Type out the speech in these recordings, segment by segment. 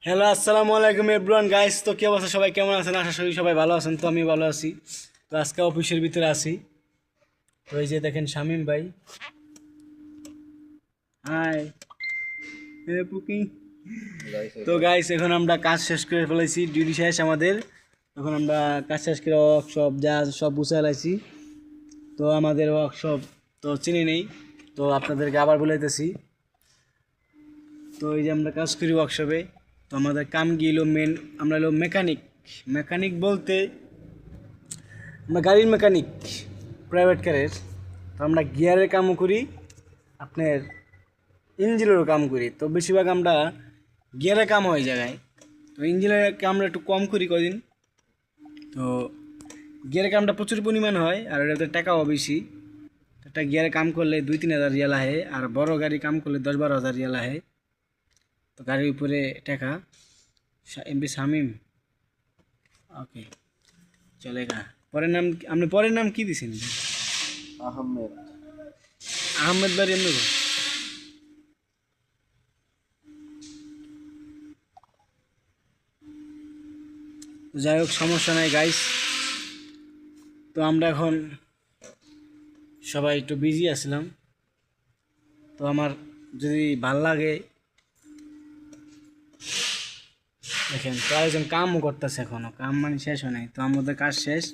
Hello, আসসালামু আলাইকুম everyone guys. তো কি অবস্থা, সবাই কেমন আছেন? আশা করি সবাই ভালো আছেন। তো আমি ভালো আছি। তো আজকে অফিসের ভিতরে আছি। তো এই যে দেখেন শামিম ভাই, হাই পুকিং। তো গাইস, এখন আমরা কাজ শেষ করে ফেলেছি, ডিউটি শেষ আমাদের। এখন আমরা কাজ শেষ করে ওয়ার্কশপ যা সব গুছাই লাইছি। তো আমাদের ওয়ার্কশপ তো চিনি নেই, তো আপনাদেরকে আবার বলাইতেছি। তো এই যে আমরা কাজ করি ওয়ার্কশপে। তো আমাদের কাম গিয়েলো মেন, আমরা হলো মেকানিক। মেকানিক বলতে আমরা গাড়ির মেকানিক, প্রাইভেট কারের। তো আমরা গিয়ারের কামও করি, আপনার ইঞ্জিনেরও কাম করি। তো বেশিরভাগ আমরা গিয়ারের কাম হয় জায়গায়। তো ইঞ্জিনের কামটা একটু কম করি কদিন। তো গিয়ারের কামটা প্রচুর পরিমাণ হয়, আর এটাতে টাকাও বেশি। একটা গিয়ারে কাম করলে 2-3 হাজার রিয়াল আহে, আর বড় গাড়ি কাম করলে 10-12 হাজার রিয়াল আহে। তো গাড়ির উপরে টাকা। এমপি শামিম, ওকে চলেগা। পরের নাম আপনি পরের নাম কি দিছেন? আহমেদ। আহমেদ বাড়ি এমনি গো? যাই হোক, সমস্যা নাই গাইস। তো আমরা এখন সবাই একটু বিজি আছিলাম। তো আমার যদি ভাল লাগে, দেখেন তো আরেকজন কামও করতেছে, এখনও কাম মানে শেষ হয় নাই। তো আমাদের কাজ শেষ,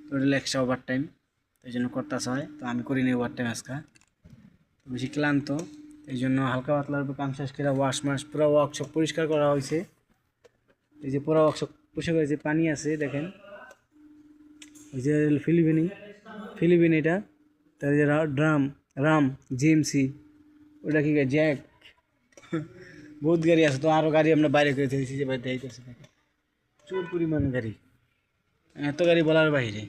তো এক্সট্রা ওভার টাইম এই জন্য করতেছে হয়। তো আমি করি নি ওভার টাইম আজকে, বেশি ক্লান্ত। এই জন্য হালকা পাতলার উপর কাম শেষ করে ওয়াশ মাস পুরো ওয়ার্কশপ পরিষ্কার করা হয়েছে। এই যে পুরো ওয়ার্কশপ পরিষ্কার করে, যে পানি আছে দেখেন, ওই যে ফিলিপিন এটা। তার যে ড্রাম, রাম, জিএমসি, ওটা কি জ্যাক, বহুত গাড়ি আছে। তো আরও গাড়ি আমরা বাইরে করে দিয়েছি, যে বাইরে দিতেছে প্রচুর পরিমাণ গাড়ি, এত গাড়ি বলার বাইরে।